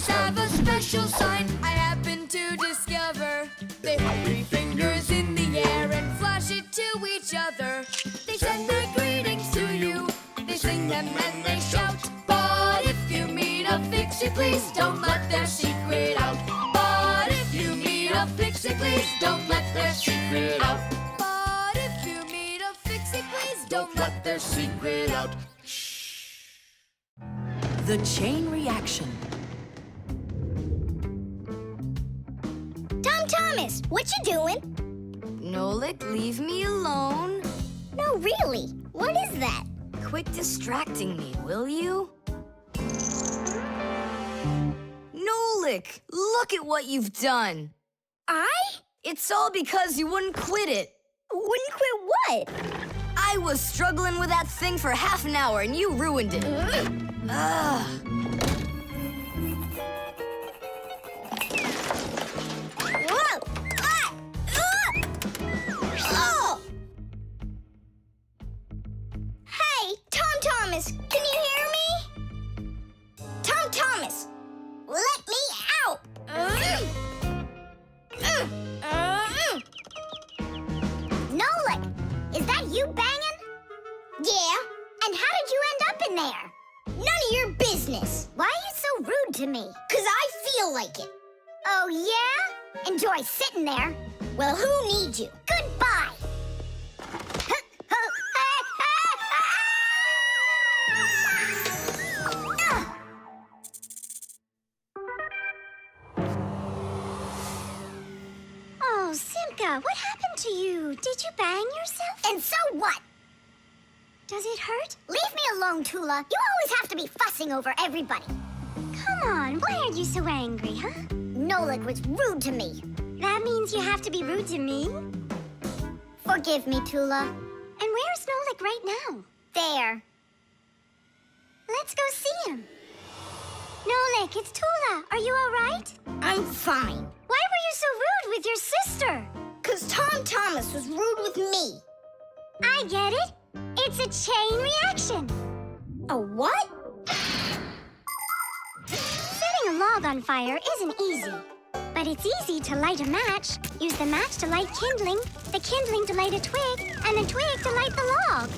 Fixie's have a special sign I happen to discover. They hold 3 fingers in the air and flash it to each other. They send their greetings to you, they sing them and they shout. But if you meet a Fixie, please don't let their secret out. But if you meet a Fixie, please don't let their secret out. But if you meet a Fixie, please don't let their secret out. The chain reaction. Tom Thomas, what you doing? Nolik, leave me alone. No, really. What is that? Quit distracting me, will you? Nolik, look at what you've done. It's all because you wouldn't quit it. Wouldn't quit what? I was struggling with that thing for half an hour and you ruined it. Ugh. Whoa! Oh! Hey, Tom Thomas, can you hear me? Tom Thomas, let me out! Nolik, is that you banging? Yeah, and how did you end up in there? None of your business. Why are you so rude to me? 'Cause I feel like it. Oh, yeah? Enjoy sitting there. Well, who needs you? Goodbye. Oh, Simka, what happened to you? Did you bang yourself? And so what? Does it hurt? Leave me alone, Tula. You always have to be fussing over everybody. Come on, why are you so angry, huh? Nolik was rude to me. That means you have to be rude to me? Forgive me, Tula. And where's Nolik right now? There. Let's go see him. Nolik, it's Tula. Are you all right? I'm fine. Why were you so rude with your sister? 'Cause Tom Thomas was rude with me. I get it. It's a chain reaction. A what? Setting a log on fire isn't easy. But it's easy to light a match. Use the match to light kindling, the kindling to light a twig, and the twig to light the log.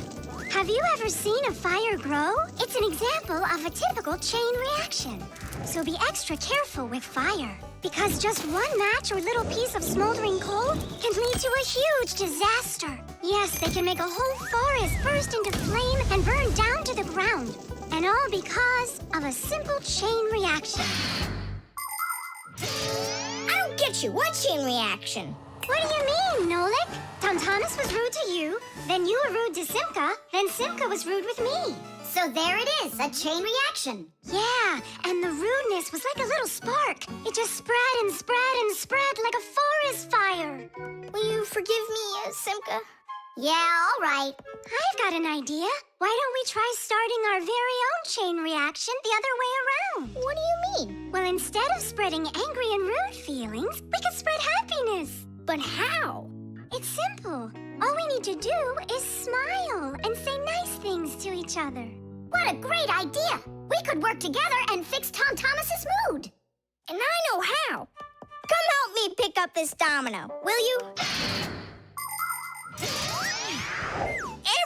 Have you ever seen a fire grow? It's an example of a typical chain reaction. So be extra careful with fire, because just one match or little piece of smoldering coal can lead to a huge disaster. Yes, they can make a whole forest burst into flame and burn down to the ground. And all because of a simple chain reaction. I don't get you. What chain reaction? What do you mean, Nolik? Tom Thomas was rude to you, then you were rude to Simka, then Simka was rude with me. So there it is, a chain reaction. Yeah, and the rudeness was like a little spark. It just spread and spread and spread like a forest fire. Will you forgive me, Simka? Yeah, all right. I've got an idea. Why don't we try starting our very own chain reaction the other way around? What do you mean? Well, instead of spreading angry and rude feelings, we could spread happiness. But how? It's simple. All we need to do is smile and say nice things to each other. What a great idea! We could work together and fix Tom Thomas's mood. And I know how. Come help me pick up this domino, will you?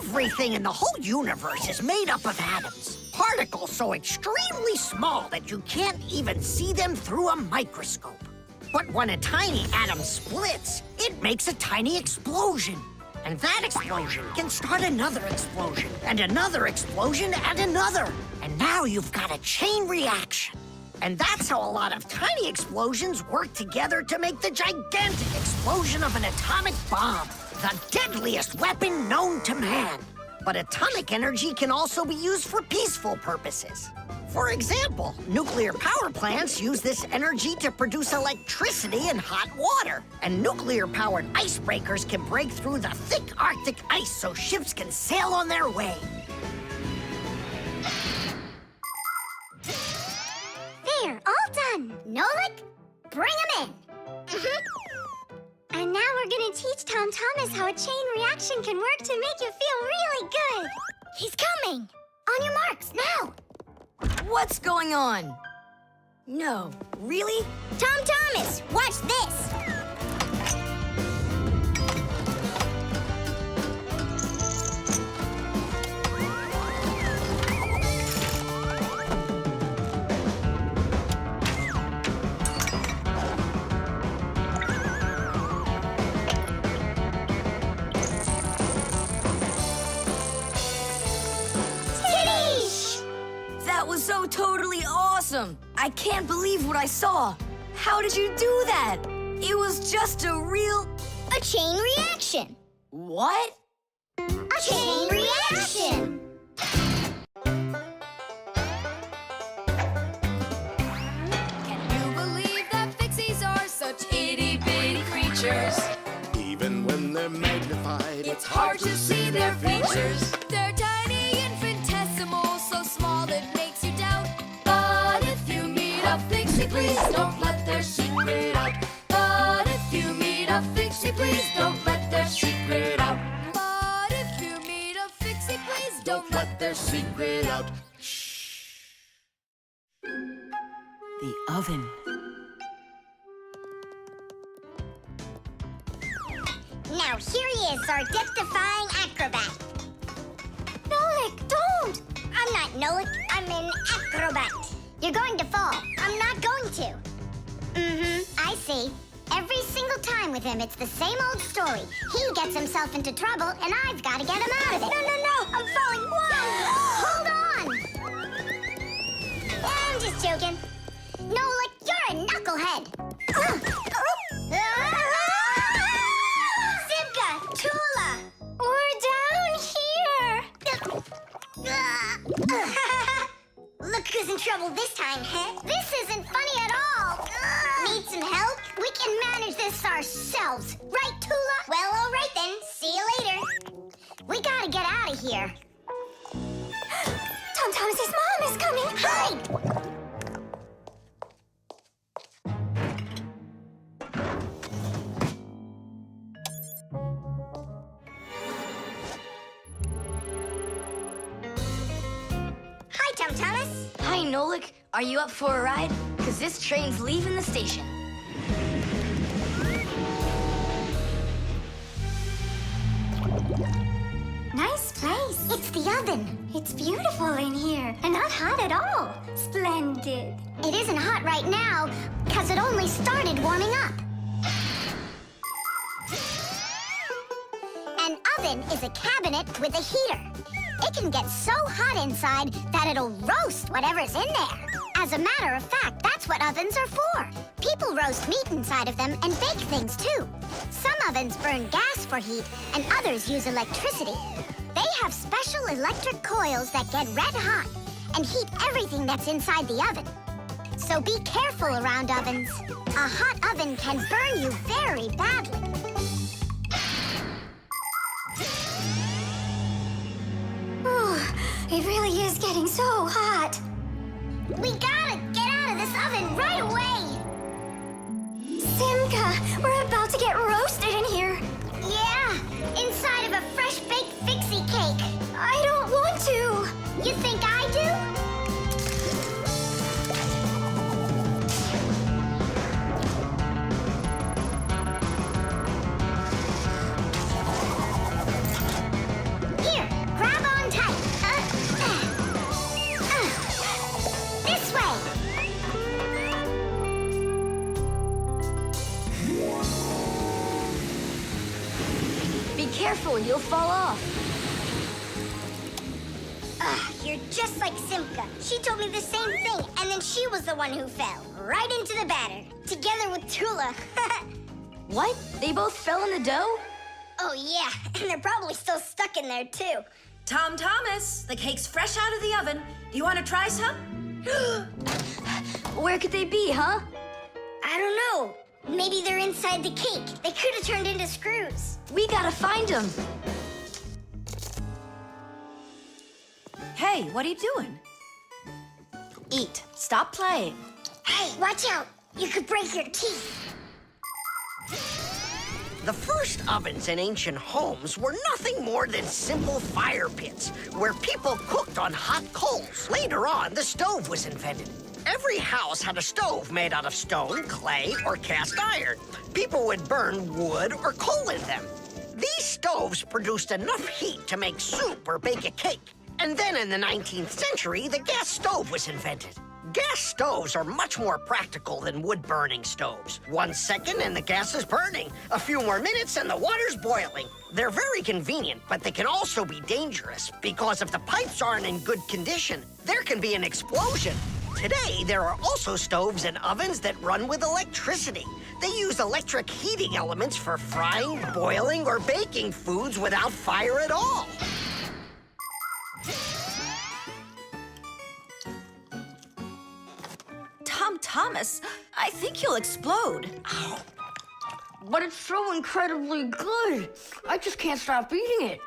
Everything in the whole universe is made up of atoms. Particles so extremely small that you can't even see them through a microscope. But when a tiny atom splits, it makes a tiny explosion. And that explosion can start another explosion, and another explosion, and another. And now you've got a chain reaction. And that's how a lot of tiny explosions work together to make the gigantic explosion of an atomic bomb, the deadliest weapon known to man. But atomic energy can also be used for peaceful purposes. For example, nuclear power plants use this energy to produce electricity and hot water. And nuclear-powered icebreakers can break through the thick Arctic ice so ships can sail on their way. There, all done. Nolik, bring him in. And now we're gonna teach Tom Thomas how a chain reaction can work to make you feel really good. He's coming. On your marks, now. What's going on? No, really? Tom Thomas, watch this. That was so totally awesome! I can't believe what I saw! How did you do that? It was just a real... A chain reaction. What? A chain reaction. Can you believe that Fixies are such itty-bitty creatures? Even when they're magnified, It's hard to see their features. They're tiny, infinitesimal, so small it makes you doubt. But if you meet a Fixie, please don't let their secret out. But if you meet a Fixie, please don't let their secret out. But if you meet a Fixie, please don't let their secret out. The oven. Now here he is, our death-defying acrobat. Nolik, don't! I'm not Nolik, I'm an acrobat. You're going to fall. I'm not going to. I see. Every single time with him, it's the same old story. He gets himself into trouble, and I've got to get him out of it. No, I'm falling. Whoa! Hold on! I'm just joking. Nolik, you're a knucklehead. Simka, Tula, we're down here. Look who's in trouble this time, huh? This isn't funny at all. Need some help? We can manage this ourselves. Right, Tula? Well, all right then. See you later. We gotta get out of here. Tom Thomas's mom is coming. Hide! Hi, Tom Thomas. Hi, Nolik. Are you up for a ride? Because this train's leaving the station. Nice place. It's the oven. It's beautiful in here and not hot at all. Splendid. It isn't hot right now because it only started warming up. An oven is a cabinet with a heater. It can get so hot inside that it'll roast whatever's in there. As a matter of fact, that's what ovens are for. People roast meat inside of them and bake things too. Some ovens burn gas for heat and others use electricity. They have special electric coils that get red hot and heat everything that's inside the oven. So be careful around ovens. A hot oven can burn you very badly. It really is getting so hot. We gotta get out of this oven right away. Simka, we're about to get roasted in here. Yeah, inside of a fresh-baked Fixie cake. I don't want to. You think I do? Here, grab on tight. This way. Be careful, you'll fall off. You're just like Simka. She told me the same thing, and then she was the one who fell. Right into the batter. Together with Tula. What? They both fell in the dough? Oh, yeah. And they're probably still stuck in there, too. Tom Thomas, the cake's fresh out of the oven. Do you want to try some? Where could they be, huh? I don't know. Maybe they're inside the cake. They could have turned into screws. We gotta find them. Hey, what are you doing? Eat. Stop playing. Hey, watch out. You could break your teeth. The first ovens in ancient homes were nothing more than simple fire pits where people cooked on hot coals. Later on, the stove was invented. Every house had a stove made out of stone, clay, or cast iron. People would burn wood or coal in them. These stoves produced enough heat to make soup or bake a cake. And then in the 19th century, the gas stove was invented. Gas stoves are much more practical than wood-burning stoves. 1 second and the gas is burning. A few more minutes and the water's boiling. They're very convenient, but they can also be dangerous because if the pipes aren't in good condition, there can be an explosion. Today, there are also stoves and ovens that run with electricity. They use electric heating elements for frying, boiling, or baking foods without fire at all. Thomas, I think you'll explode. But it's so incredibly good. I just can't stop eating it.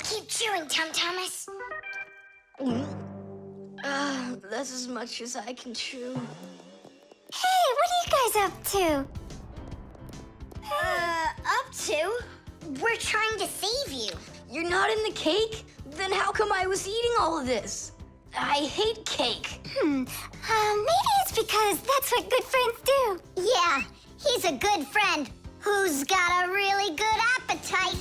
Keep chewing, Tom Thomas. That's as much as I can chew. Hey, what are you guys up to? Up to? We're trying to save you. You're not in the cake? Then how come I was eating all of this? I hate cake. Maybe it's because that's what good friends do. Yeah, he's a good friend who's got a really good appetite.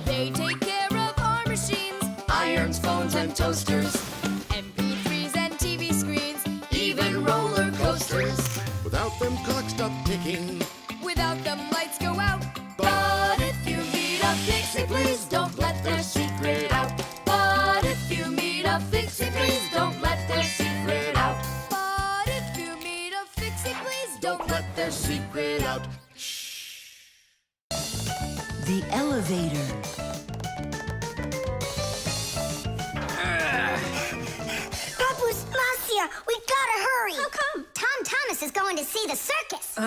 They take care of our machines, irons, phones, and toasters, MP3s and TV screens, even roller coasters. Without them, clocks stop ticking. Without them, lights go out. But if you meet a Fixie, please don't let their secret out. But if you meet a Fixie, please don't let their secret out. But if you meet a Fixie, please don't let their secret out. The elevator. Papu's, Marcia, we gotta hurry. How come? Tom Thomas is going to see the circus.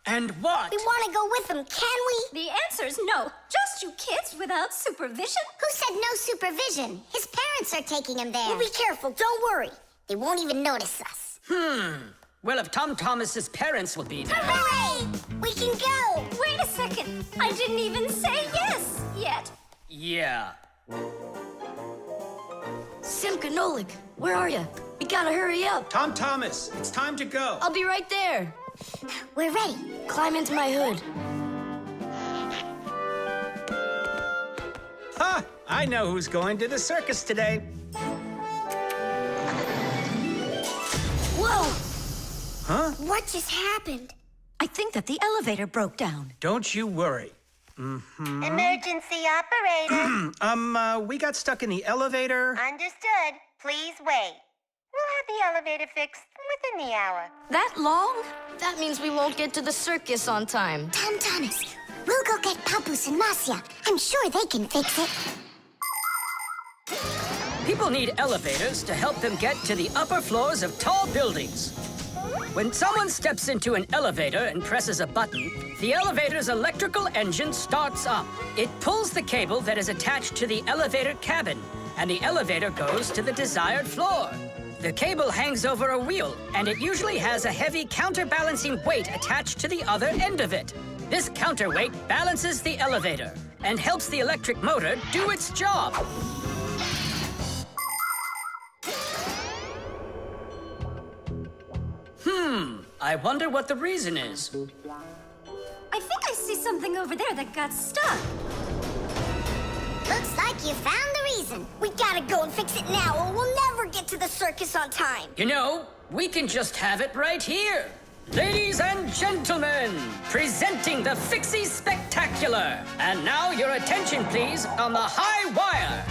And what? We want to go with him, can we? The answer's no. Just you kids without supervision. Who said no supervision? His parents are taking him there. We'll be careful, don't worry. They won't even notice us. Well, if Tom Thomas's parents will be there. Hooray! We can go! Wait a second. I didn't even say yes yet. Yeah. Simka Nolik, where are you? We gotta hurry up. Tom Thomas, it's time to go. I'll be right there. We're ready. Climb into my hood. Ha! I know who's going to the circus today. Whoa! Huh? What just happened? I think that the elevator broke down. Don't you worry. Emergency operator. We got stuck in the elevator. Understood. Please wait. We'll have the elevator fixed within the hour. That long? That means we won't get to the circus on time. Tom Thomas, we'll go get Papu's and Marcia. I'm sure they can fix it. People need elevators to help them get to the upper floors of tall buildings. When someone steps into an elevator and presses a button, the elevator's electrical engine starts up. It pulls the cable that is attached to the elevator cabin, and the elevator goes to the desired floor. The cable hangs over a wheel, and it usually has a heavy counterbalancing weight attached to the other end of it. This counterweight balances the elevator and helps the electric motor do its job. I wonder what the reason is. I think I see something over there that got stuck. Looks like you found the reason. We gotta go and fix it now, or we'll never get to the circus on time. You know, we can just have it right here. Ladies and gentlemen, presenting the Fixies Spectacular. And now your attention, please, on the high wire.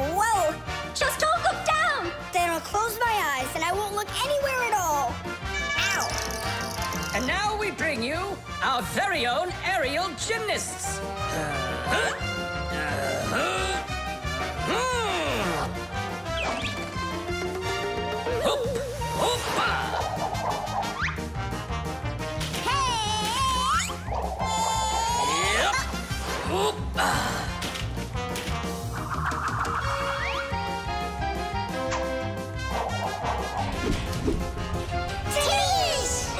Whoa! Just don't look down! Then I'll close my eyes and I won't look anywhere at all. Ow! our very own aerial gymnasts.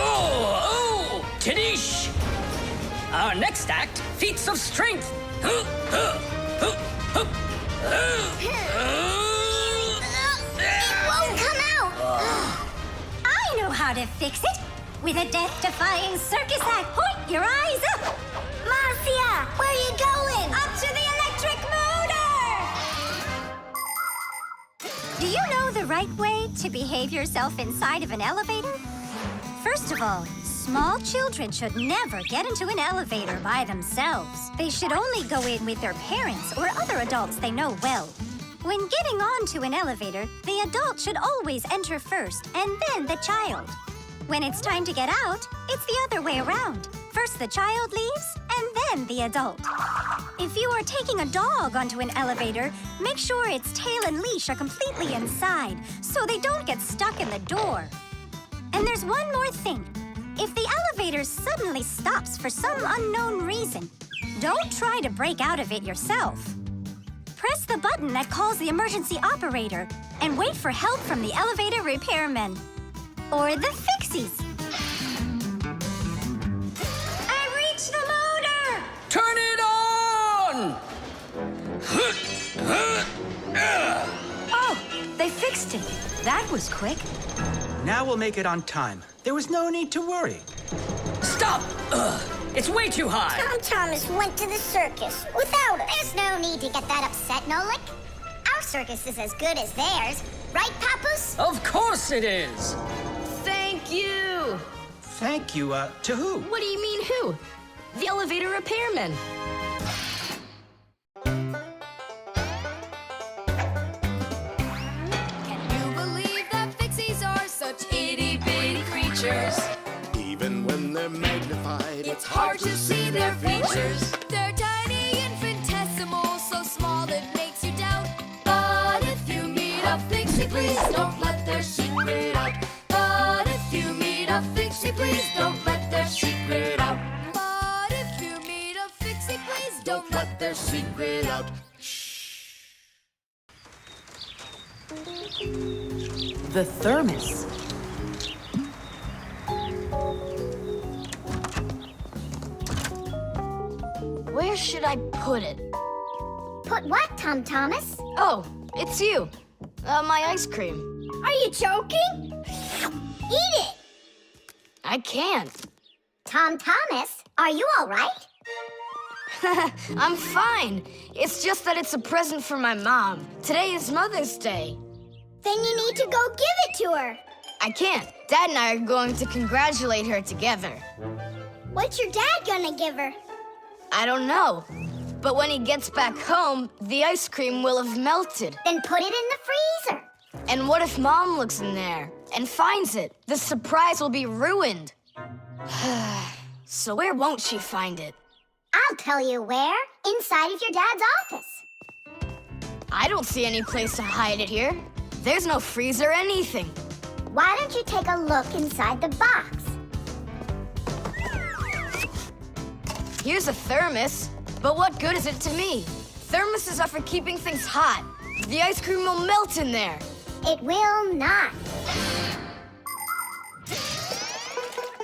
Oh, Tadish! Our next act, feats of strength. Won't come out! I know how to fix it. With a death-defying circus act. Point your eyes up! Marcia, where are you going? Up to the electric motor! Do you know the right way to behave yourself inside of an elevator? First of all, small children should never get into an elevator by themselves. They should only go in with their parents or other adults they know well. When getting onto an elevator, the adult should always enter first and then the child. When it's time to get out, it's the other way around. First the child leaves, and then the adult. If you are taking a dog onto an elevator, make sure its tail and leash are completely inside, so they don't get stuck in the door. And there's one more thing. If the elevator suddenly stops for some unknown reason, don't try to break out of it yourself. Press the button that calls the emergency operator and wait for help from the elevator repairmen. Or the Fixies. I reached the motor! Turn it on! Oh, they fixed it. That was quick. Now we'll make it on time. There was no need to worry. Stop! It's way too high. Tom Thomas went to the circus without us. There's no need to get that upset, Nolik. Our circus is as good as theirs. Right, Papoose? Of course it is. Thank you. Thank you, to who? What do you mean, who? The elevator repairman. Can you believe that Fixies are such itty-bitty creatures? Even when they're magnified, It's hard to see their features. They're tiny, infinitesimal, so small it makes you doubt. But if you meet a Fixie, please don't let their secret out. But if you meet a Fixie, please don't let their secret out. But if you meet a Fixie, please don't let their secret out. The thermos. Where should I put it? Put what, Tom Thomas? Oh, it's you. My ice cream. Are you joking? Eat it! I can't. Tom Thomas, are you all right? I'm fine. It's just that it's a present for my mom. Today is Mother's Day. Then you need to go give it to her. I can't. Dad and I are going to congratulate her together. What's your dad gonna give her? I don't know. But when he gets back home, the ice cream will have melted. Then put it in the freezer. And what if Mom looks in there and finds it? The surprise will be ruined. So where won't she find it? I'll tell you where. Inside of your dad's office. I don't see any place to hide it here. There's no freezer or anything. Why don't you take a look inside the box? Here's a thermos, but what good is it to me? Thermoses are for keeping things hot. The ice cream will melt in there. It will not.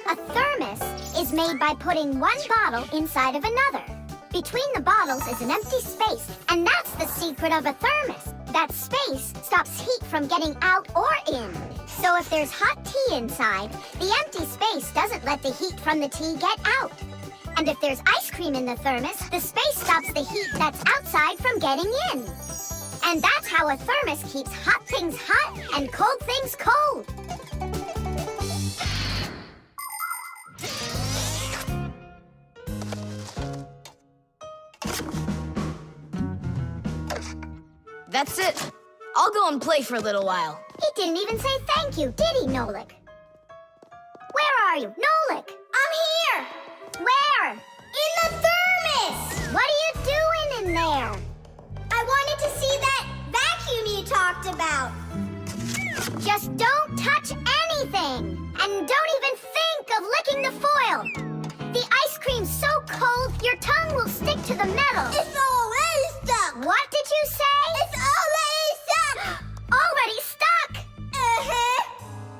A thermos is made by putting one bottle inside of another. Between the bottles is an empty space, and that's the secret of a thermos. That space stops heat from getting out or in. So if there's hot tea inside, the empty space doesn't let the heat from the tea get out. And if there's ice cream in the thermos, the space stops the heat that's outside from getting in. And that's how a thermos keeps hot things hot and cold things cold. That's it. I'll go and play for a little while. He didn't even say thank you, did he, Nolik? Where are you? Nolik! I'm here! Where Just don't touch anything! And don't even think of licking the foil! The ice cream's so cold, your tongue will stick to the metal. It's already stuck! What did you say? It's already stuck! Already stuck! Uh-huh.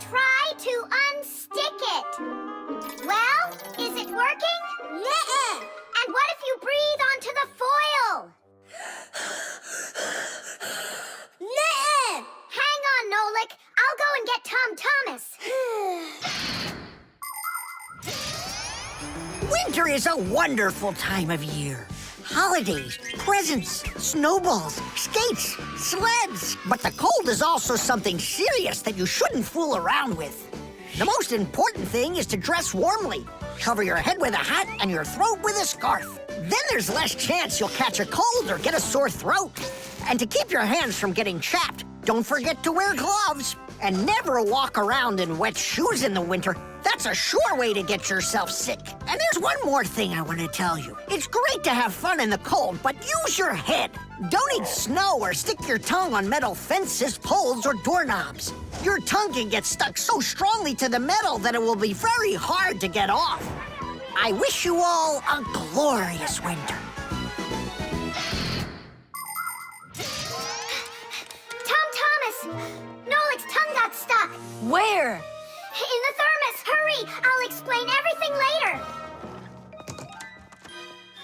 Try to unstick it. Well, is it working? Nuh-uh. And what if you breathe onto the foil? Nuh-uh. Hang on, Nolik. I'll go and get Tom Thomas. Winter is a wonderful time of year. Holidays, presents, snowballs, skates, sleds. But the cold is also something serious that you shouldn't fool around with. The most important thing is to dress warmly. Cover your head with a hat and your throat with a scarf. Then there's less chance you'll catch a cold or get a sore throat. And to keep your hands from getting chapped, don't forget to wear gloves. And never walk around in wet shoes in the winter. That's a sure way to get yourself sick. And there's one more thing I want to tell you. It's great to have fun in the cold, but use your head. Don't eat snow or stick your tongue on metal fences, poles, or doorknobs. Your tongue can get stuck so strongly to the metal that it will be very hard to get off. I wish you all a glorious winter. Tom Thomas! Nolik's tongue got stuck. Where? In the thermos. Hurry! I'll explain everything later.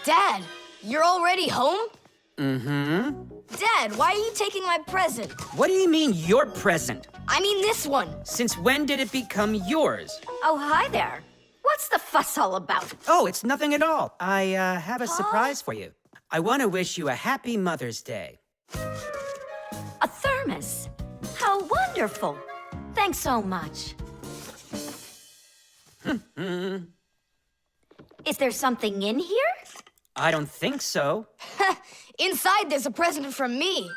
Dad, you're already home? Mm-hmm. Dad, why are you taking my present? What do you mean, your present? I mean this one. Since when did it become yours? Oh, hi there. What's the fuss all about? Oh, it's nothing at all. I have a surprise for you. I want to wish you a happy Mother's Day. A thermos. How wonderful. Thanks so much. Is there something in here? I don't think so. Inside there's a present from me.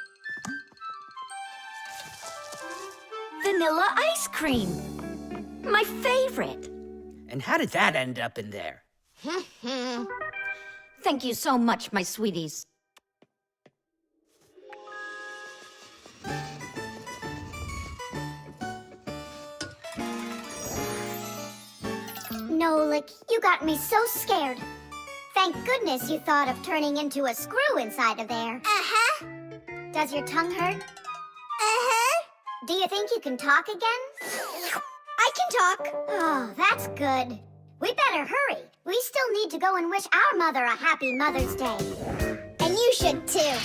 Vanilla ice cream. My favorite. And how did that end up in there? Thank you so much, my sweeties. Nolik, you got me so scared. Thank goodness you thought of turning into a screw inside of there. Uh-huh. Does your tongue hurt? Uh-huh. Do you think you can talk again? I can talk. Oh, that's good. We better hurry. We still need to go and wish our mother a happy Mother's Day. And you should too.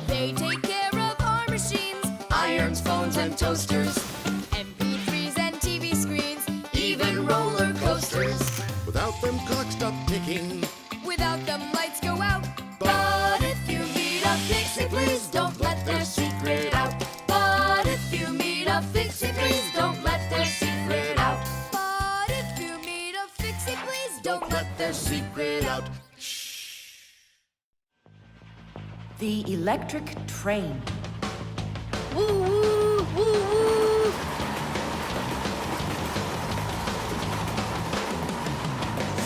They take care of our machines, irons, phones, and toasters, MP3s and TV screens, even roller coasters. Without them, clocks stop ticking. Without them, lights go out. But if you meet a Fixie, please don't let their secret out. But if you meet a Fixie, please don't let their secret out. But if you meet a Fixie, please don't let their secret out. The electric train. Woo woo woo woo.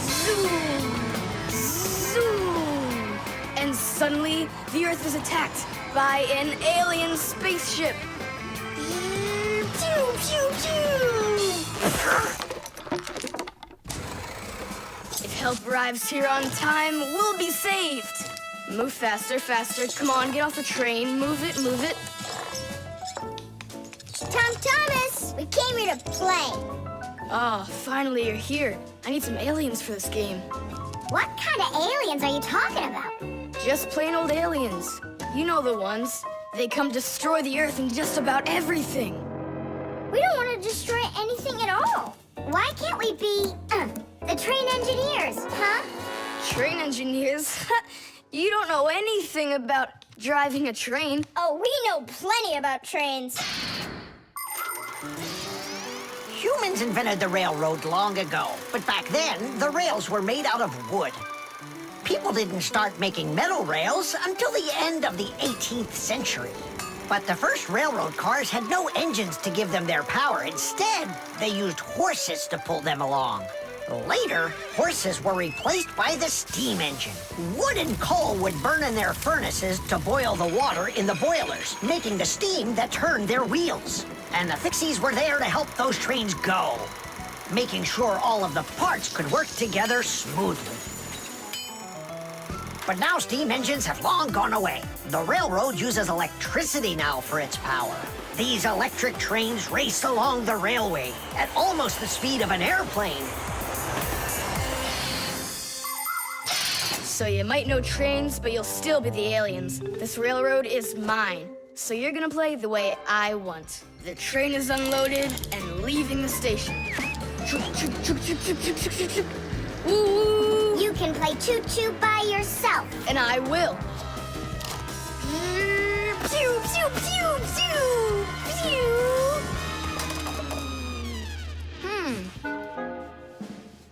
Zoom, zoom, and suddenly the Earth is attacked by an alien spaceship. Pew pew pew. If help arrives here on time, we'll be saved. Move faster, faster. Come on, get off the train. Move it, move it. Tom Thomas, we came here to play. Oh, finally you're here. I need some aliens for this game. What kind of aliens are you talking about? Just plain old aliens. You know the ones. They come destroy the Earth and just about everything. We don't want to destroy anything at all. Why can't we be, the train engineers, huh? Train engineers? You don't know anything about driving a train. Oh, we know plenty about trains. Humans invented the railroad long ago, but back then, the rails were made out of wood. People didn't start making metal rails until the end of the 18th century. But the first railroad cars had no engines to give them their power. Instead, they used horses to pull them along. Later, horses were replaced by the steam engine. Wood and coal would burn in their furnaces to boil the water in the boilers, making the steam that turned their wheels. And the Fixies were there to help those trains go, making sure all of the parts could work together smoothly. But now steam engines have long gone away. The railroad uses electricity now for its power. These electric trains race along the railway at almost the speed of an airplane. So you might know trains, but you'll still be the aliens. This railroad is mine. So you're gonna play the way I want. The train is unloaded and leaving the station. Woo! You can play choo-choo by yourself. And I will. Pew, pew, pew, pew, pew.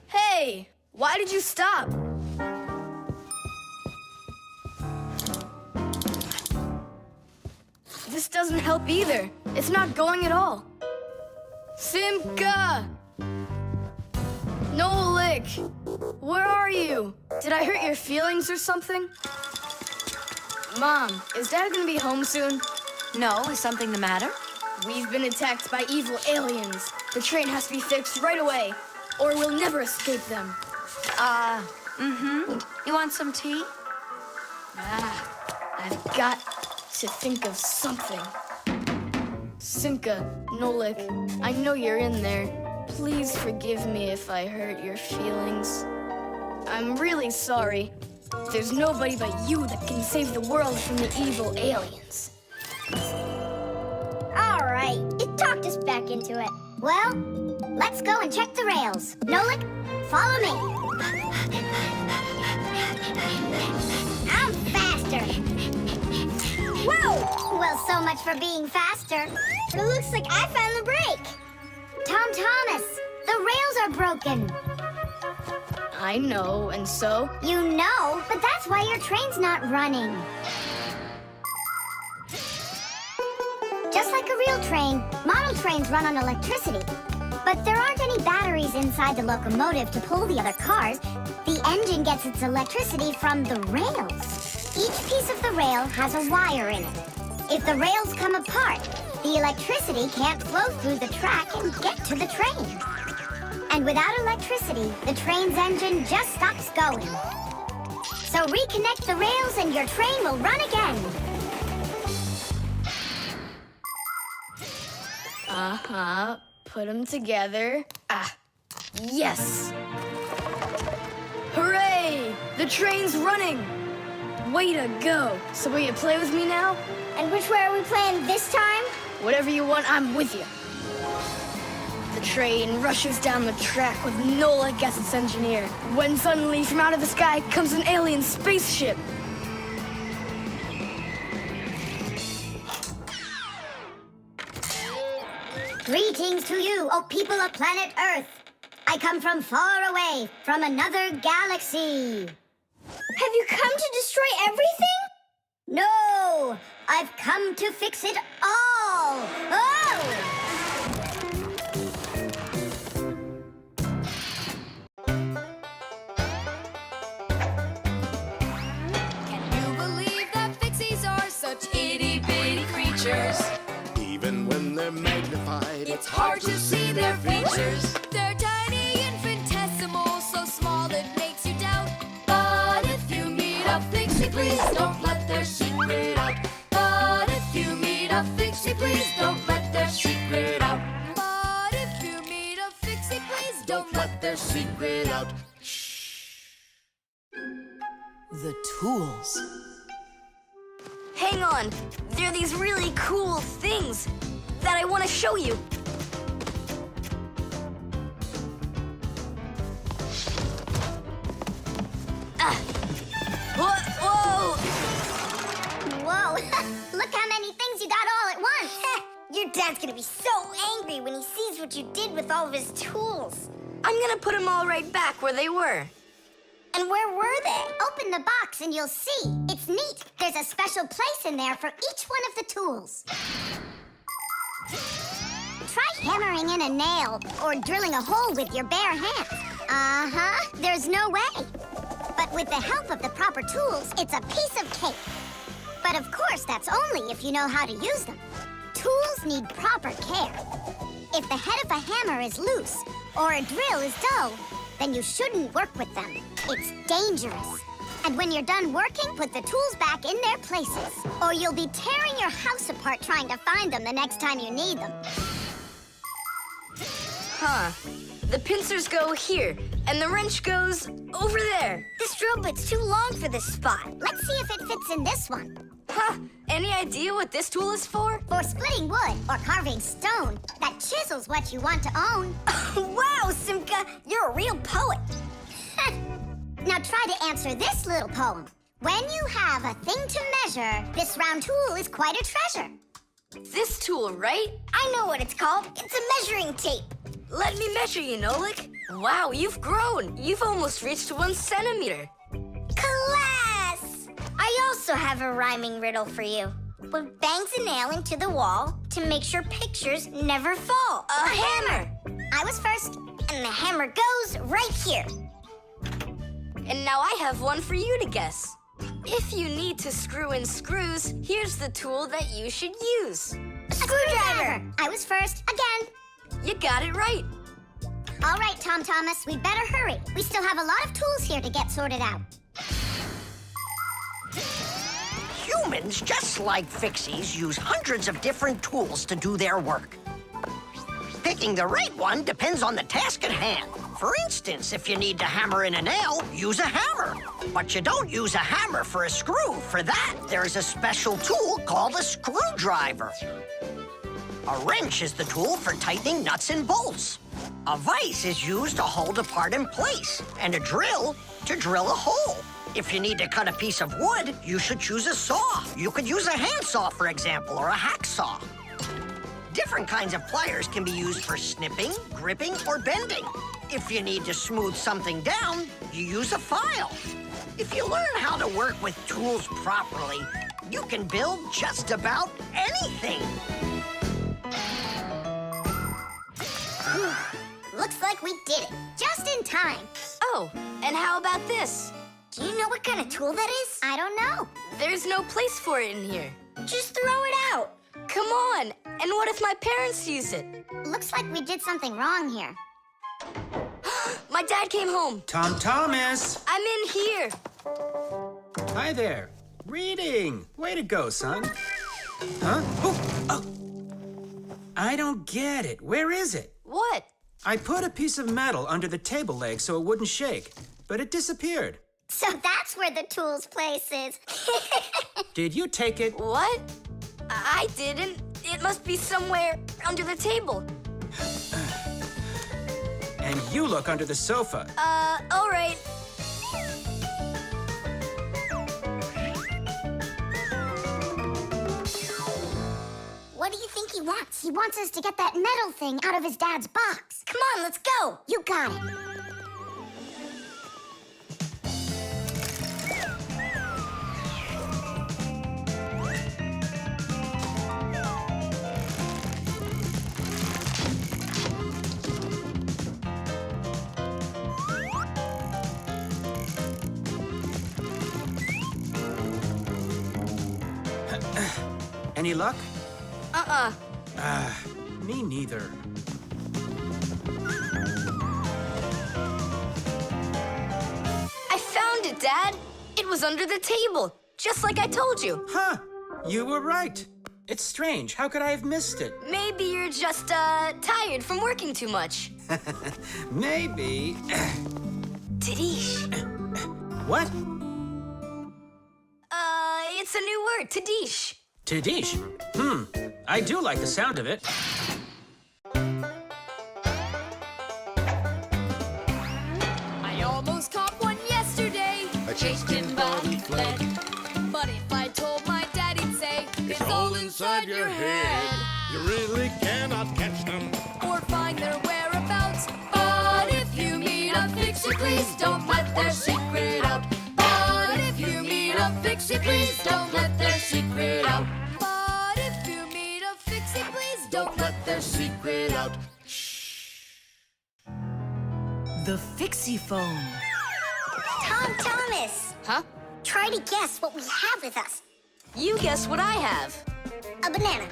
Hey, why did you stop? This doesn't help either. It's not going at all. Simka! Nolik! Where are you? Did I hurt your feelings or something? Mom, is Dad gonna be home soon? No, is something the matter? We've been attacked by evil aliens. The train has to be fixed right away, or we'll never escape them. You want some tea? I've got to think of something. Simka, Nolik, I know you're in there. Please forgive me if I hurt your feelings. I'm really sorry. There's nobody but you that can save the world from the evil aliens. All right, it talked us back into it. Well, let's go and check the rails. Nolik, follow me. I'm faster. Whoa! Well, so much for being faster. It looks like I found the brake. Tom Thomas, the rails are broken. I know, and so? You know, but that's why your train's not running. Just like a real train, model trains run on electricity. But there aren't any batteries inside the locomotive to pull the other cars. The engine gets its electricity from the rails. Each piece of the rail has a wire in it. If the rails come apart, the electricity can't flow through the track and get to the train. And without electricity, the train's engine just stops going. So reconnect the rails and your train will run again. Put them together. Yes! Hooray! The train's running! Way to go! So will you play with me now? And which way are we playing this time? Whatever you want, I'm with you. The train rushes down the track with Nolik as its engineer, when suddenly from out of the sky comes an alien spaceship. Greetings to you, O people of planet Earth. I come from far away, from another galaxy. Have you come to destroy everything? No, I've come to fix it all. Oh! Can you believe that Fixies are such itty-bitty creatures? Even when they're magnified, It's hard to see their features. They're tiny, infinitesimal, so small it makes you doubt. But if you meet a Fixie, please don't let their secret out. But if you meet a Fixie, please don't let their secret out. But if you meet a Fixie, please don't let their secret out. The tools. Hang on. There are these really cool things that I want to show you. Whoa! Whoa, look how many things you got all at once. Your dad's gonna be so angry when he sees what you did with all of his tools. I'm gonna put them all right back where they were. And where were they? Open the box and you'll see. It's neat. There's a special place in there for each one of the tools. Try hammering in a nail or drilling a hole with your bare hands. Uh-huh, there's no way. But with the help of the proper tools, it's a piece of cake. But of course, that's only if you know how to use them. Tools need proper care. If the head of a hammer is loose, or a drill is dull, then you shouldn't work with them. It's dangerous. And when you're done working, put the tools back in their places, or you'll be tearing your house apart trying to find them the next time you need them. Huh. The pincers go here, and the wrench goes over there. This drill bit's too long for this spot. Let's see if it fits in this one. Huh. Any idea what this tool is for? For splitting wood or carving stone, that chisel's what you want to own. Wow, Simka, you're a real poet. Now try to answer this little poem. When you have a thing to measure, this round tool is quite a treasure. This tool, right? I know what it's called. It's a measuring tape. Let me measure you, Nolik. Wow, you've grown. You've almost reached 1 centimeter. Class! I also have a rhyming riddle for you. What bangs a nail into the wall to make sure pictures never fall? A hammer! I was first. And the hammer goes right here. And now I have one for you to guess. If you need to screw in screws, here's the tool that you should use. A screwdriver! I was first, again. You got it right. All right, Tom Thomas, we'd better hurry. We still have a lot of tools here to get sorted out. Humans, just like Fixies, use hundreds of different tools to do their work. Picking the right one depends on the task at hand. For instance, if you need to hammer in a nail, use a hammer. But you don't use a hammer for a screw. For that, there's a special tool called a screwdriver. A wrench is the tool for tightening nuts and bolts. A vise is used to hold a part in place, and a drill to drill a hole. If you need to cut a piece of wood, you should choose a saw. You could use a handsaw, for example, or a hacksaw. Different kinds of pliers can be used for snipping, gripping, or bending. If you need to smooth something down, you use a file. If you learn how to work with tools properly, you can build just about anything. Looks like we did it, just in time. Oh, and how about this? Do you know what kind of tool that is? I don't know. There's no place for it in here. Just throw it out. Come on. And what if my parents use it? Looks like we did something wrong here. My dad came home. Tom Thomas! I'm in here. Hi there. Reading. Way to go, son. Huh? Oh! I don't get it. Where is it? What? I put a piece of metal under the table leg so it wouldn't shake, but it disappeared. So that's where the tools place is. Did you take it? What? I didn't. It must be somewhere under the table. And you look under the sofa. All right. What do you think he wants? He wants us to get that metal thing out of his dad's box. Come on, let's go. You got it. Any luck? Uh-uh. Me neither. I found it, Dad. It was under the table, just like I told you. Huh. You were right. It's strange. How could I have missed it? Maybe you're just, tired from working too much. Maybe. Tadish. What? It's a new word, Tadish. Tadish. I do like the sound of it. I almost caught one yesterday. I chased him, but he fled. But if I told my dad, he'd say, It's all inside your head. You really cannot catch them. or find their whereabouts. But if you meet a fixie, please don't let their secret out. But if you meet a fixie, please don't let their secret out. But if you meet a fixie, please don't let their secret out. The Fixie phone. Tom Thomas, Huh? try to guess what we have with us. You guess what I have. A banana.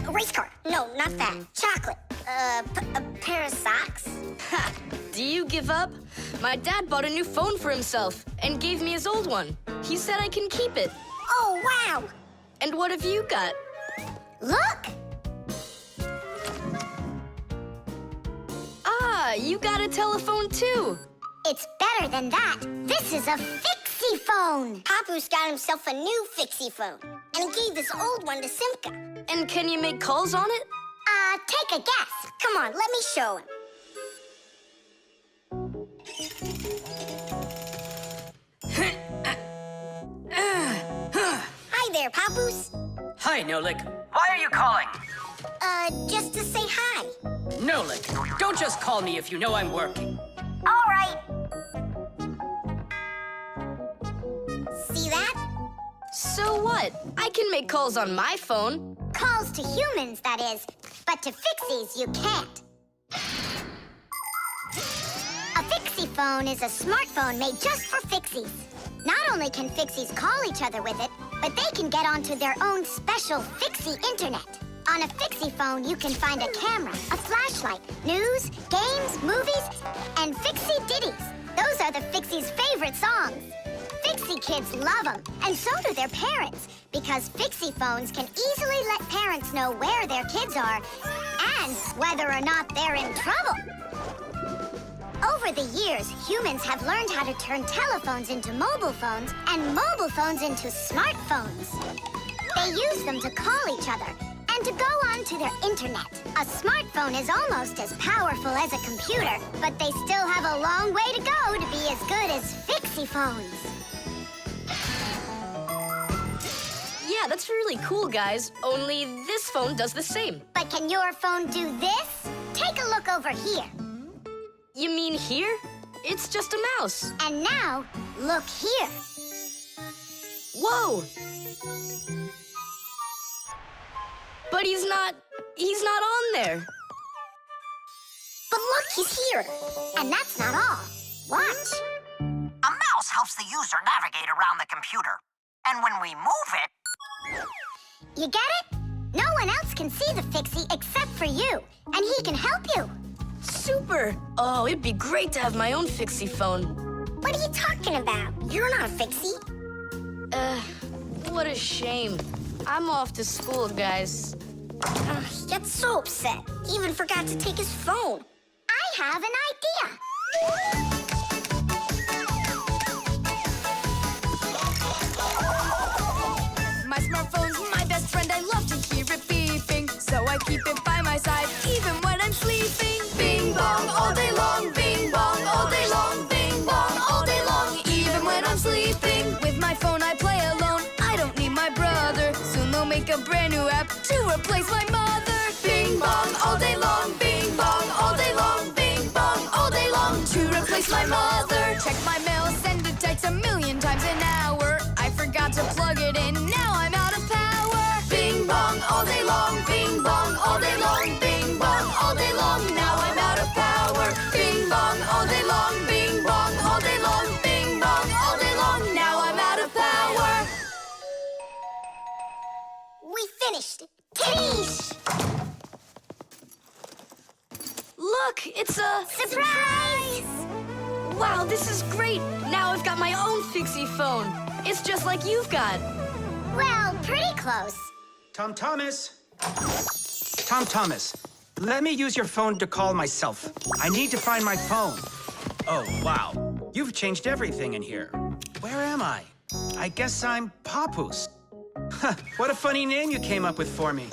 A race car. No, not that. Chocolate. A pair of socks. Ha! Do you give up? My dad bought a new phone for himself and gave me his old one. He said I can keep it. Oh, wow. And what have you got? Look. Ah, you got a telephone too. It's better than that. This is a Fixie phone. Papu's got himself a new Fixie phone, and he gave this old one to Simka. And can you make calls on it? Take a guess. Come on, let me show him. Hi there, Papoose. Hi, Nolik. Why are you calling? Just to say hi. Nolik, don't just call me if you know I'm working. All right. See that? So what? I can make calls on my phone. Calls to humans, that is. But to Fixies, you can't. A Fixie phone is a smartphone made just for Fixies. Not only can Fixies call each other with it, but they can get onto their own special Fixie internet. On a Fixie phone, you can find a camera, a flashlight, news, games, movies, and Fixie ditties. Those are the Fixies' favorite songs. Fixie kids love them, and so do their parents, because Fixie phones can easily let parents know where their kids are and whether or not they're in trouble. Over the years, humans have learned how to turn telephones into mobile phones and mobile phones into smartphones. They use them to call each other and to go onto their internet. A smartphone is almost as powerful as a computer, but they still have a long way to go to be as good as Fixie phones. Yeah, that's really cool, guys. Only this phone does the same. But can your phone do this? Take a look over here. You mean here? It's just a mouse. And now, look here. Whoa! But he's not on there. But look, he's here. And that's not all. Watch. A mouse helps the user navigate around the computer. And when we move it... You get it? No one else can see the Fixie except for you, and he can help you. Super! Oh, it'd be great to have my own Fixie phone. What are you talking about? You're not a Fixie. What a shame. I'm off to school, guys. He gets so upset. He even forgot to take his phone. I have an idea. My smartphone's my best friend. I love to hear it beeping, so I keep it by my side even when I'm sleeping. Bing bong all day long, bing bong all day long, bing bong all day long, even when I'm sleeping. With my phone I play alone. I don't need my brother. Soon they'll make a brand new app to replace my mother. Bing bong all day long, bing bong all day long, bing bong all day long, to replace my mother. Check my mail, send a text 1,000,000 times an hour. I forgot to plug it in. Now I'm out of power. Bing bong all day long, bing bong all day long, bing bong all day long. Now I'm out of power. Bing bong all day long, bing bong all day long, bing bong all day long. Now I'm out of power. We finished. Tish! Look, it's a... Surprise! Wow, this is great! Now I've got my own Fixie phone. It's just like you've got. Well, pretty close. Tom Thomas! Tom Thomas, let me use your phone to call myself. I need to find my phone. Oh, wow. You've changed everything in here. Where am I? I guess I'm Papoose. Huh, what a funny name you came up with for me.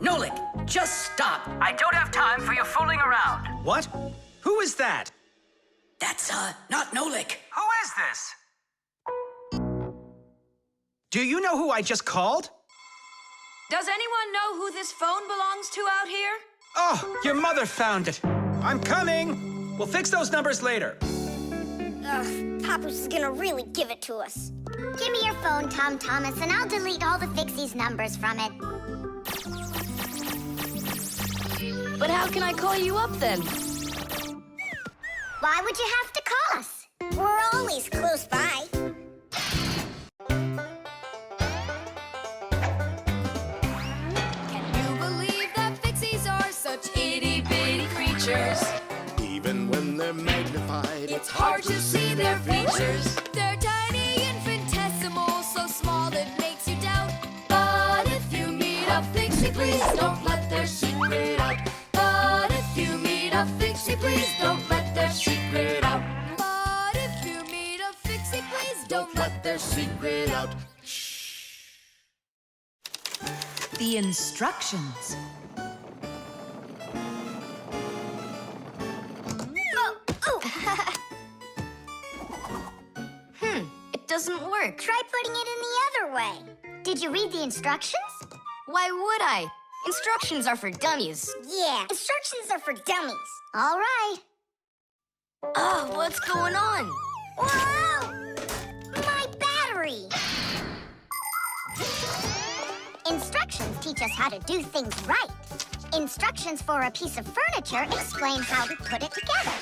Nolik, just stop. I don't have time for your fooling around. What? Who is that? That's, not Nolik. Who is this? Do you know who I just called? Does anyone know who this phone belongs to out here? Oh, your mother found it. I'm coming. We'll fix those numbers later. Ugh, Papoose is gonna really give it to us. Give me your phone, Tom Thomas, and I'll delete all the Fixie's numbers from it. But how can I call you up then? Why would you have to call us? We're always close by. Can you believe that Fixies are such itty-bitty creatures? Even when they're magnified, It's hard to see their features. They're tiny, infinitesimal, so small it makes you doubt. But if you meet a Fixie, please don't let their secret out. But if you meet a Fixie, please don't let their secret out. But if you meet a Fixie, please don't let their secret out. The instructions. It doesn't work. Try putting it in the other way. Did you read the instructions? Why would I? Instructions are for dummies. Yeah, instructions are for dummies. All right. Oh, what's going on? Whoa! My battery! Instructions teach us how to do things right. Instructions for a piece of furniture explain how to put it together.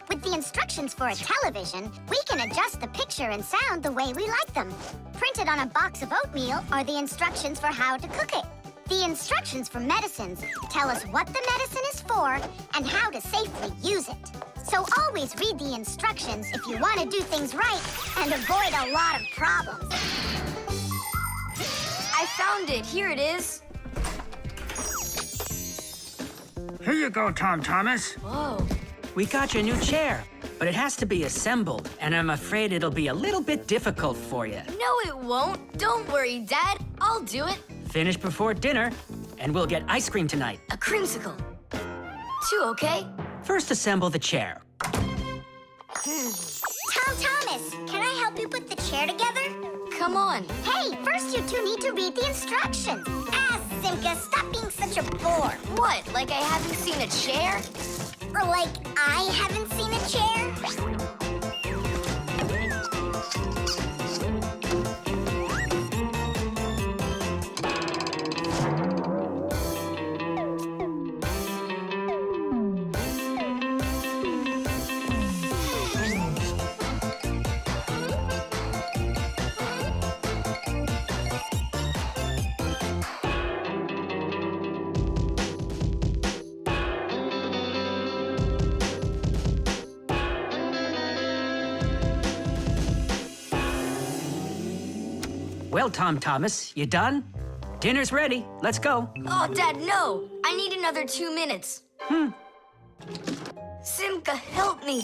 With the instructions for a television, we can adjust the picture and sound the way we like them. Printed on a box of oatmeal are the instructions for how to cook it. The instructions for medicines tell us what the medicine is for and how to safely use it. So always read the instructions if you want to do things right and avoid a lot of problems. I found it. Here it is. Here you go, Tom Thomas. Whoa. We got you a new chair, but it has to be assembled, and I'm afraid it'll be a little bit difficult for you. No, it won't. Don't worry, Dad. I'll do it. Finish before dinner, and we'll get ice cream tonight. A creamsicle. 2, okay? First, assemble the chair. Tom Thomas, can I help you put the chair together? Come on. Hey, first you two need to read the instructions. Simka, stop being such a bore. What, like I haven't seen a chair? Or like I haven't seen a chair. Well, Tom Thomas, you done? Dinner's ready. Let's go. Oh, Dad, no. I need another 2 minutes. Simka, help me.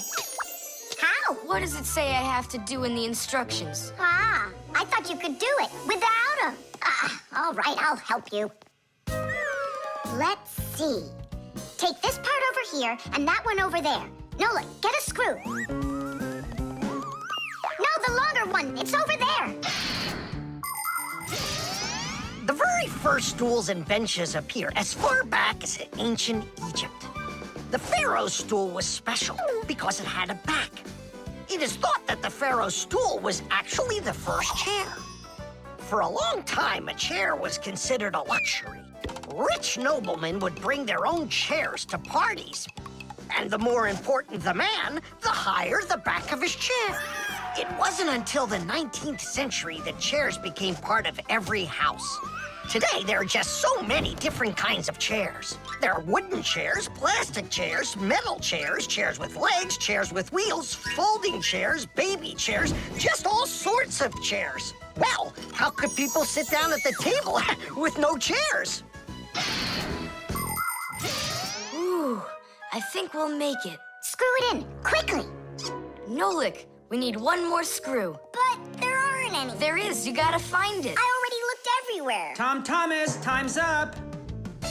How? What does it say I have to do in the instructions? Ah, I thought you could do it without him. All right, I'll help you. Let's see. Take this part over here and that one over there. Nola, get a screw. No, the longer one. It's over there. The very first stools and benches appear as far back as ancient Egypt. The pharaoh's stool was special because it had a back. It is thought that the pharaoh's stool was actually the first chair. For a long time, a chair was considered a luxury. Rich noblemen would bring their own chairs to parties. And the more important the man, the higher the back of his chair. It wasn't until the 19th century that chairs became part of every house. Today, there are just so many different kinds of chairs. There are wooden chairs, plastic chairs, metal chairs, chairs with legs, chairs with wheels, folding chairs, baby chairs, just all sorts of chairs. Well, how could people sit down at the table with no chairs? Ooh, I think we'll make it. Screw it in, quickly. Nolik, we need one more screw. But there aren't any. There is, you gotta find it. I already looked everywhere. Tom Thomas, time's up.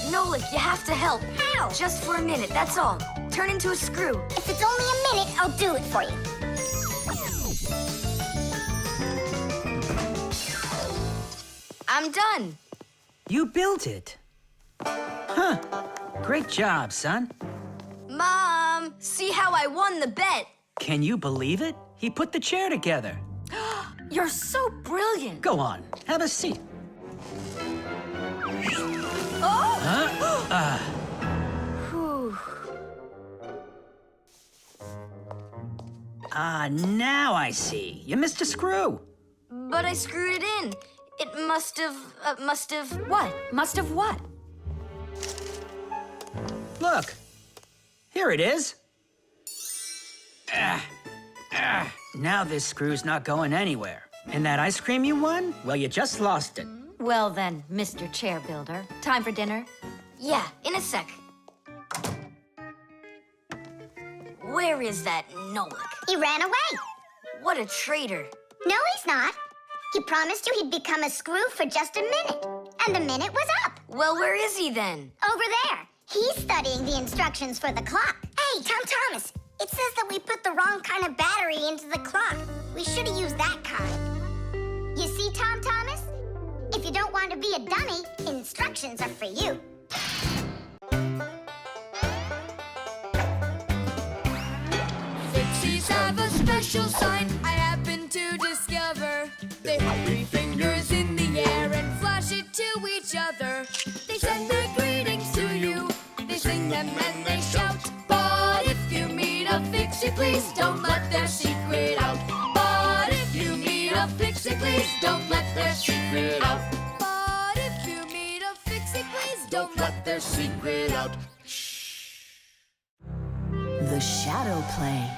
Nolik, you have to help. How? Just for a minute, that's all. Turn into a screw. If it's only a minute, I'll do it for you. I'm done. You built it. Huh. Great job, son. Mom, see how I won the bet. Can you believe it? He put the chair together. You're so brilliant. Go on, have a seat. Oh! Huh? Whew. Ah, now I see. You missed a screw. But I screwed it in. It must have. What? Must have what? Look. Here it is. Now this screw's not going anywhere. And that ice cream you won? Well, you just lost it. Well then, Mr. Chair Builder, time for dinner? Yeah, in a sec. Where is that Nolik? He ran away. What a traitor. No, he's not. He promised you he'd become a screw for just a minute. And the minute was up. Well, where is he then? Over there. He's studying the instructions for the clock. Hey, Tom Thomas, it says that we put the wrong kind of battery into the clock. We should have used that kind. You see, Tom Thomas? If you don't want to be a dummy, instructions are for you. Fixies have a special sign I happen to discover. They hold 3 fingers in the air and flash it to each other. They send their greetings to you. They sing them and they shout. But if you meet a Fixie, please don't let their secret out. But if you meet a Fixie, please don't let their secret out. But if you meet a Fixie, please don't let their secret out. The shadow play.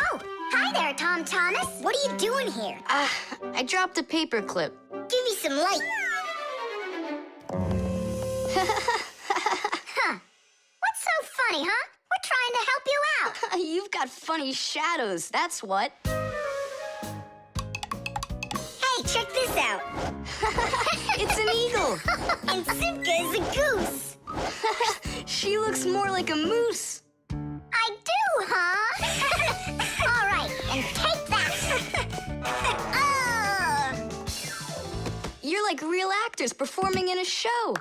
Oh, hi there, Tom Thomas. What are you doing here? I dropped a paper clip. Give me some light. Huh. What's so funny, huh? We're trying to help you out. You've got funny shadows, that's what. Hey, check this out. It's an eagle. And Simka is a goose. She looks more like a moose. I do, huh? All right, and take that. You're like real actors performing in a show.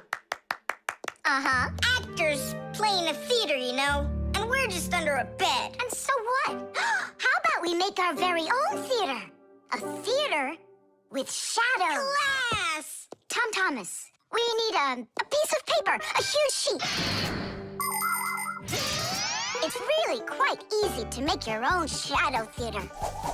Uh-huh. Actors playing a theater, you know. And we're just under a bed. And so what? How about we make our very own theater? A theater with shadows. Class! Tom Thomas, we need a piece of paper, a huge sheet. It's really quite easy to make your own shadow theater.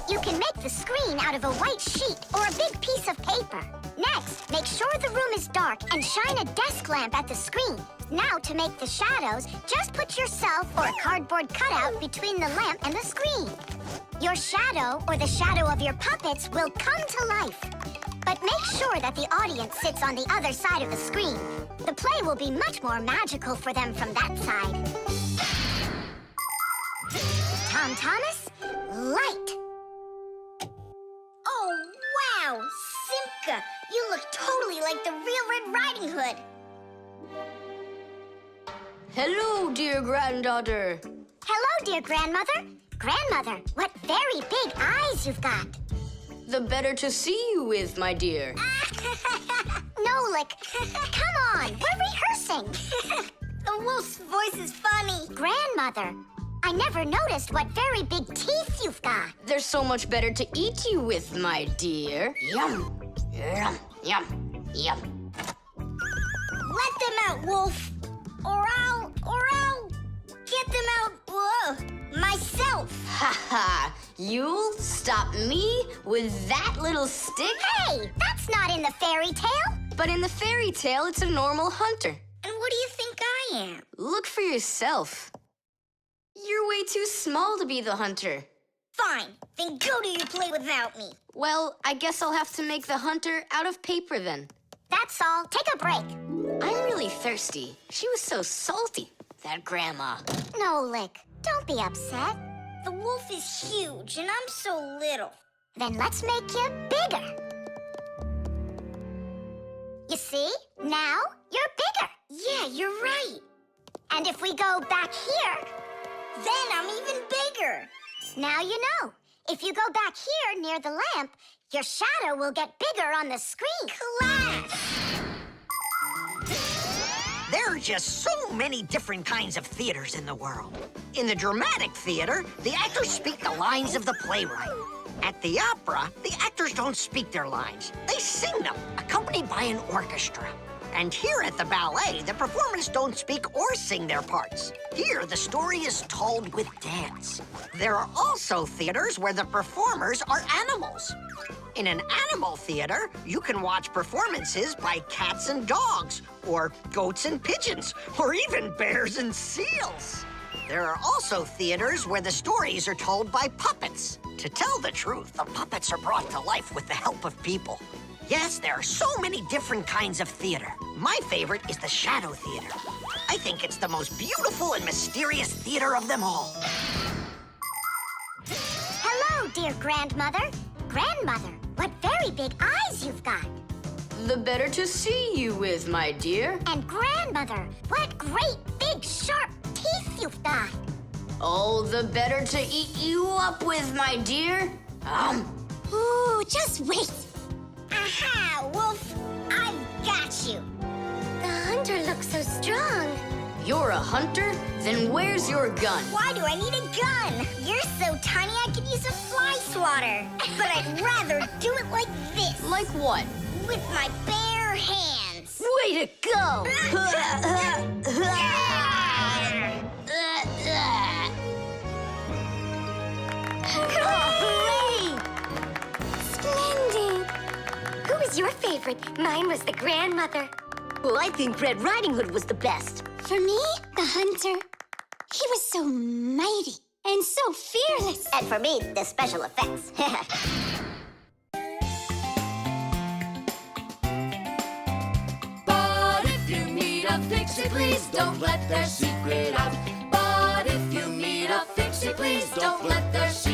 You can make the screen out of a white sheet or a big piece of paper. Next, make sure the room is dark and shine a desk lamp at the screen. Now, to make the shadows, just put yourself or a cardboard cutout between the lamp and the screen. Your shadow, or the shadow of your puppets, will come to life. But make sure that the audience sits on the other side of the screen. The play will be much more magical for them from that side. Tom Thomas, light. Oh, wow! Simka, you look totally like the real Red Riding Hood. Hello, dear granddaughter. Hello, dear grandmother. Grandmother, what very big eyes you've got. The better to see you with, my dear. Nolik, come on, we're rehearsing. The wolf's voice is funny. Grandmother, I never noticed what very big teeth you've got. They're so much better to eat you with, my dear. Yum, yum, yum, yum. Let them out, wolf. Or I'll get them out myself. Ha ha! You'll stop me with that little stick? Hey, that's not in the fairy tale. But in the fairy tale, it's a normal hunter. And what do you think I am? Look for yourself. You're way too small to be the hunter. Fine, then go do your play without me. Well, I guess I'll have to make the hunter out of paper then. That's all. Take a break. I'm really thirsty. She was so salty, that grandma. Nolik, don't be upset. The wolf is huge, and I'm so little. Then let's make you bigger. You see? Now you're bigger. Yeah, you're right. And if we go back here, then I'm even bigger. Now you know. If you go back here near the lamp, your shadow will get bigger on the screen. Class! There are just so many different kinds of theaters in the world. In the dramatic theater, the actors speak the lines of the playwright. At the opera, the actors don't speak their lines. They sing them, accompanied by an orchestra. And here at the ballet, the performers don't speak or sing their parts. Here, the story is told with dance. There are also theaters where the performers are animals. In an animal theater, you can watch performances by cats and dogs, or goats and pigeons, or even bears and seals. There are also theaters where the stories are told by puppets. To tell the truth, the puppets are brought to life with the help of people. Yes, there are so many different kinds of theater. My favorite is the Shadow Theater. I think it's the most beautiful and mysterious theater of them all. Hello, dear grandmother. Grandmother, what very big eyes you've got. The better to see you with, my dear. And grandmother, what great big sharp teeth you've got. Oh, the better to eat you up with, my dear. Ooh, just wait. Aha, Wolf, I've got you. The hunter looks so strong. You're a hunter? Then where's your gun? Why do I need a gun? You're so tiny I could use a fly swatter. But I'd rather do it like this. Like what? With my bare hands. Way to go! Hooray! Splendid. Who was your favorite? Mine was the grandmother. Well, I think Red Riding Hood was the best. For me, the hunter. He was so mighty and so fearless. And for me, the special effects. But if you meet a Fixie, please don't let their secret out. But if you meet a Fixie, please don't let their secret out.